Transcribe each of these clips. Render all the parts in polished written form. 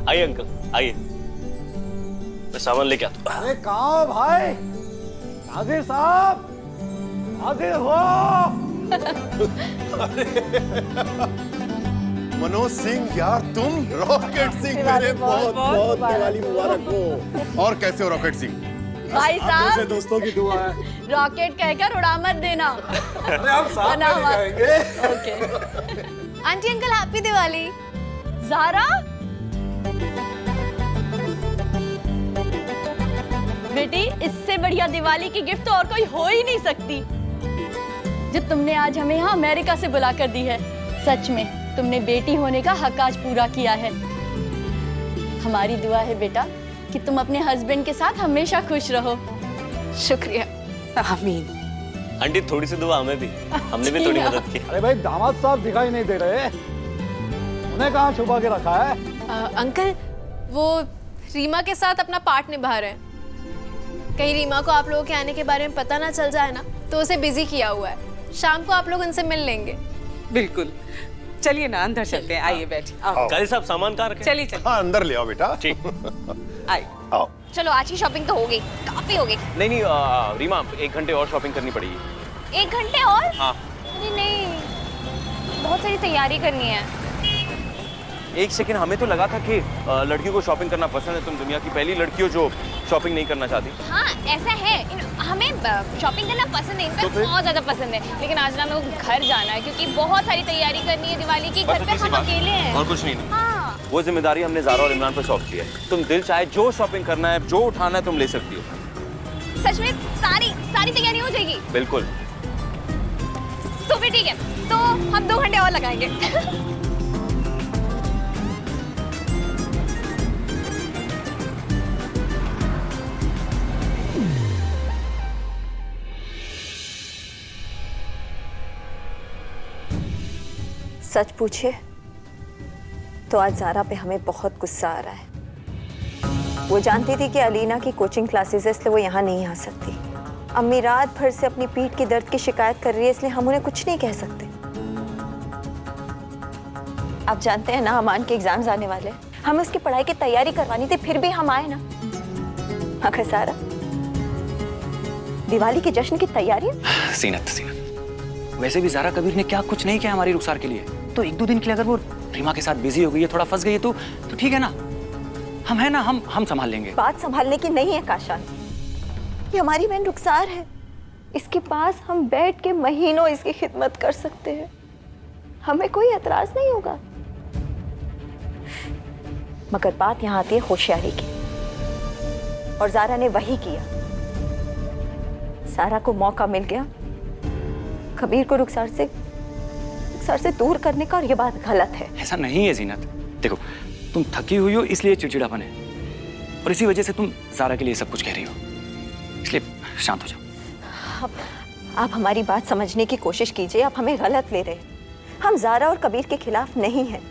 आइए अंकल, आइए, मैं सामान लेके आता हूँ। अरे कहाँ भाई? नाजिर साहब, नाजिर हो। मनोज सिंह यार, तुम रॉकेट सिंह, मेरे बहुत बहुत दिवाली मुबारक हो। और कैसे हो रॉकेट सिंह? भाई साहब, दोस्तों की दुआ है। रॉकेट कहकर उड़ा मत देना। अरे हम साथ में जाएंगे। Okay. Aunty uncle happy Diwali. Zara, बेटी इससे बढ़िया दिवाली की गिफ्ट तो और कोई हो ही नहीं सकती, जो तुमने आज हमें यहाँ अमेरिका से बुला कर दी है। सच में तुमने बेटी होने का हक आज पूरा किया है। हमारी दुआ है बेटा कि तुम अपने हस्बैंड के साथ हमेशा खुश रहो। शुक्रिया। आमीन। आंटी थोड़ी सी दुआ हमें भी, हमने भी थोड़ी मदद की। अरे भाई दामाद साहब दिखाई नहीं दे रहे, उन्हें कहाँ छुपा के रखा है? अंकल वो रीमा के साथ अपना पार्ट निभा रहे हैं। कहीं रीमा को आप लोगों के आने के बारे में पता ना चल जाए ना, तो उसे बिजी किया हुआ है। शाम को आप लोग उनसे मिल लेंगे। बिल्कुल, चलिए ना अंदर चलते हैं। आइए बैठिए। काली साहब सामान कहाँ रखे? चलिए चलिए। हाँ अंदर ले आओ बेटा। ठीक। आइए। आओ। चलो आज की शॉपिंग तो हो गई, काफी हो गई। नहीं नहीं रीमा, 1 घंटे और शॉपिंग करनी पड़ेगी। 1 घंटे और? हाँ। अरे नहीं, बहुत सारी तैयारी करनी है। 1 सेकंड, हमें तो लगा था कि लड़कियों को शॉपिंग करना पसंद है। तुम दुनिया की पहली लड़की हो जो शॉपिंग नहीं करना चाहती। हाँ ऐसा है, हमें शॉपिंग करना पसंद है, इनफैक्ट बहुत ज्यादा पसंद है। लेकिन आज ना मेरे को घर जाना है क्योंकि बहुत सारी तैयारी करनी है दिवाली की। घर पे हम अकेले हैं। और कुछ नहीं। हाँ। वो जिम्मेदारी हमने ज़ारा और इमरान पर सौंप दी है। तुम दिल चाहे जो शॉपिंग करना है, जो उठाना है तुम ले सकती हो। सच में सारी तैयारी हो जाएगी? बिल्कुल। तो फिर ठीक है, तो हम 2 घंटे और लगाएंगे। सच पूछिए तो आज ज़ारा पे हमें बहुत गुस्सा आ रहा है। वो जानती थी कि अलीना की कोचिंग क्लासेस है, इसलिए वो यहाँ नहीं आ सकती। अम्मी रात भर से अपनी पीठ की दर्द की शिकायत कर रही है, इसलिए हम उन्हें कुछ नहीं कह सकते। आप जानते हैं ना अमान के एग्जाम्स आने वाले, हमें उसकी पढ़ाई की तैयारी करवानी थी, फिर भी हम आए ना। मगर ज़ारा, दिवाली के जश्न की तैयारी। सीनत, वैसे भी ज़ारा कबीर ने क्या कुछ नहीं किया हमारी रुखसार के लिए। तो 1-2 दिन के लिए अगर वो रीमा के साथ बिजी हो गई है, थोड़ा फंस गई है, तो ठीक है ना, हम है ना, हम संभाल लेंगे। बात संभालने की नहीं है काशान, ये हमारी बहन रुखसार है। इसके पास हम बैठ के महीनों इसकी खिदमत कर सकते हैं, हमें कोई एतराज नहीं होगा। मगर बात यहाँ आती है होशियारी की, और ज़ारा ने वही किया। ज़ारा को मौका मिल गया कबीर को रुखसार से दूर करने का, और ये बात गलत है। ऐसा नहीं है जीनत, देखो तुम थकी हुई हो इसलिए चिड़चिड़ापन है, और इसी वजह से तुम ज़ारा के लिए सब कुछ कह रही हो, इसलिए शांत हो जाओ। आप हमारी बात समझने की कोशिश कीजिए, आप हमें गलत ले रहे हैं। हम ज़ारा और कबीर के खिलाफ नहीं हैं,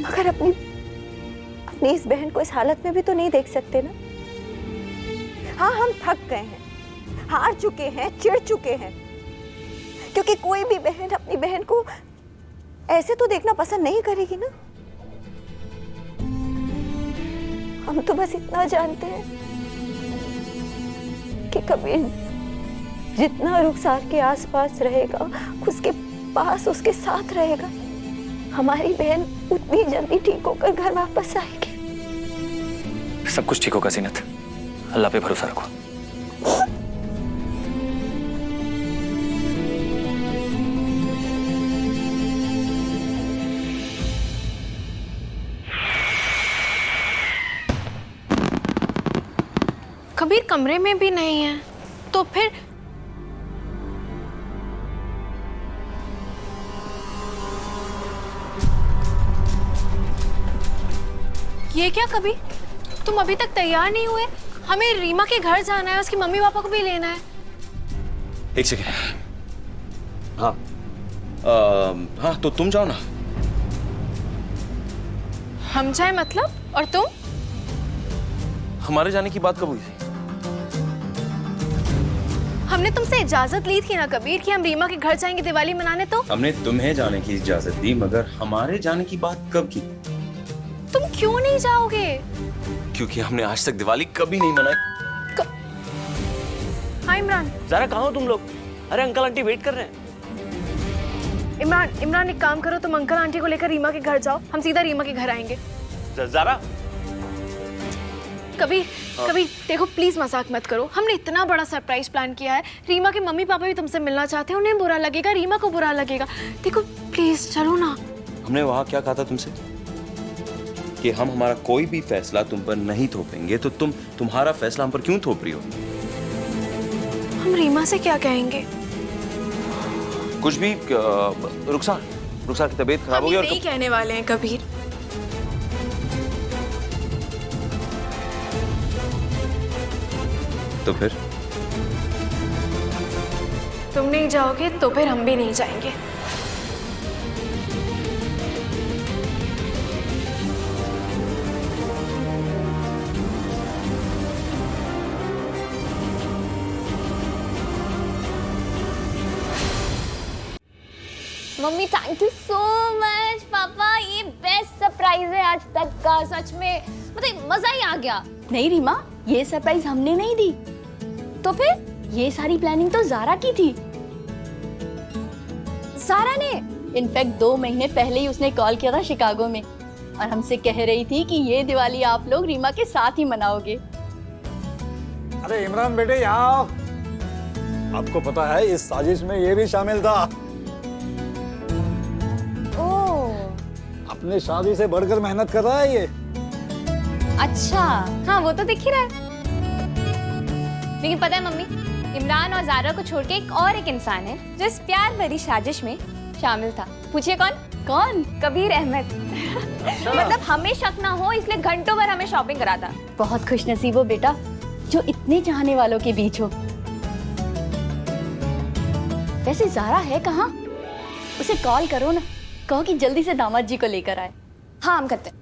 मगर अपनी इस बहन को इस हालत में भी तो नहीं देख सकते ना। हाँ हम थक गए हैं, हार चुके हैं, चिढ़ चुके हैं, क्योंकि कोई भी बहन अपनी बहन को ऐसे तो देखना पसंद नहीं करेगी ना। हम तो बस इतना जानते हैं कि कबीर जितना रुखसार के आसपास रहेगा, उसके पास उसके साथ रहेगा, हमारी बहन उतनी जल्दी ठीक होकर घर वापस आएगी। सब कुछ ठीक होगा जीनत, अल्लाह पे भरोसा रखो। कबीर कमरे में भी नहीं है, तो फिर ये क्या? कबीर तुम अभी तक तैयार नहीं हुए? हमें रीमा के घर जाना है, उसकी मम्मी पापा को भी लेना है। 1 सेकंड। हाँ हाँ, तो तुम जाओ ना। हम जाए मतलब? और तुम? हमारे जाने की बात कब हुई थी? हमने तुमसे इजाजत ली थी ना कबीर कि हम रीमा के घर जाएंगे दिवाली मनाने, तो हमने तुम्हें जाने की इजाजत दी, मगर हमारे जाने की बात कब की? तुम क्यों नहीं जाओगे? क्योंकि हमने आज तक दिवाली कभी नहीं मनाई। हाँ इमरान। ज़ारा कहाँ हो तुम लोग? अरे अंकल आंटी वेट कर रहे हैं। इमरान एक काम करो, तुम अंकल आंटी को लेकर रीमा के घर जाओ, हम सीधा रीमा के घर आएंगे। ज़ारा कभी देखो प्लीज मजाक मत करो, हमने इतना बड़ा सरप्राइज प्लान किया है, रीमा के मम्मी पापा भी तुमसे मिलना चाहते हैं, उन्हें बुरा लगेगा, रीमा को बुरा लगेगा। देखो प्लीज चलो ना। हमने वहां क्या कहा था तुमसे कि हम हमारा कोई भी फैसला तुम पर नहीं थोपेंगे, तो तुम्हारा फैसला हम पर क्यों थोप रही हो? हम रीमा से क्या कहेंगे? कुछ भी। रुखसार की तबीयत खराब हो गई और नहीं कहने वाले हैं कबीर। तो फिर तुम नहीं जाओगे तो फिर हम भी नहीं जाएंगे। Mummy thank you so much. पापा ये बेस्ट सरप्राइज है आज तक का, सच में मतलब मजा ही आ गया। नहीं रीमा, ये सरप्राइज हमने नहीं दी, तो फिर ये सारी प्लानिंग तो ज़ारा की थी। ज़ारा ने इनफैक्ट 2 महीने पहले ही उसने कॉल किया था शिकागो में और हमसे कह रही थी कि ये दिवाली आप लोग रीमा के साथ ही मनाओगे। अरे इमरान बेटे यहाँ आओ। आपको पता है इस साजिश में ये भी शामिल था। अपने शादी से बढ़कर मेहनत कर रहा है ये। अच्छा हाँ वो तो दिख ही रहा है। लेकिन पता है मम्मी, इमरान और ज़ारा को छोड़ के एक इंसान है जो इस प्यार भरी साजिश में शामिल था। पूछिए कौन? कबीर अहमद। मतलब हमें शक ना हो इसलिए घंटों भर हमें शॉपिंग कराता। बहुत खुशनसीब हो बेटा जो इतने चाहने वालों के बीच हो। वैसे ज़ारा है कहाँ? उसे कॉल करो ना, कहो कि जल्दी से दामाद जी को लेकर आए। हाँ हम करते हैं।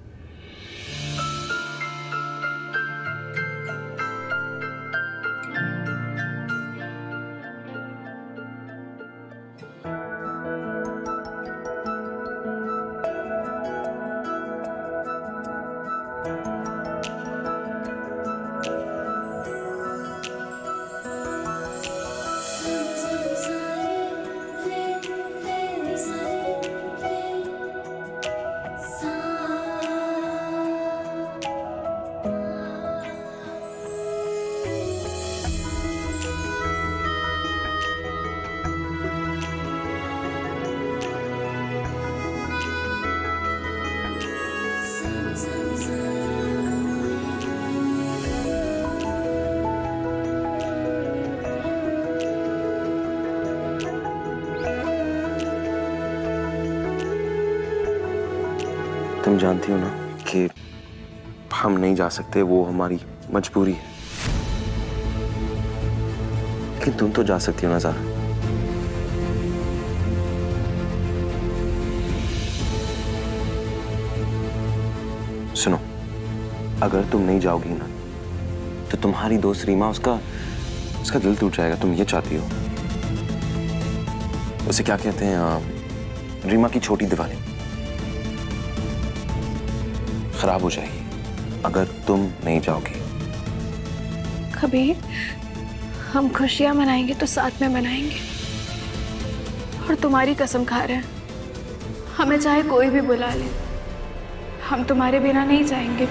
तुम जानती हो ना कि हम नहीं जा सकते, वो हमारी मजबूरी है। लेकिन तुम तो जा सकती हो ना ज़ारा। सुनो, अगर तुम नहीं जाओगी ना तो तुम्हारी दोस्त रीमा उसका दिल टूट जाएगा। तुम ये चाहती हो? उसे क्या कहते हैं, रीमा की छोटी दिवाली खराब हो जाएगी अगर तुम नहीं जाओगी। कबीर, हम खुशियां मनाएंगे तो साथ में मनाएंगे, और तुम्हारी कसम खा रहे हैं, हमें चाहे कोई भी बुला ले, हम तुम्हारे बिना नहीं जाएंगे।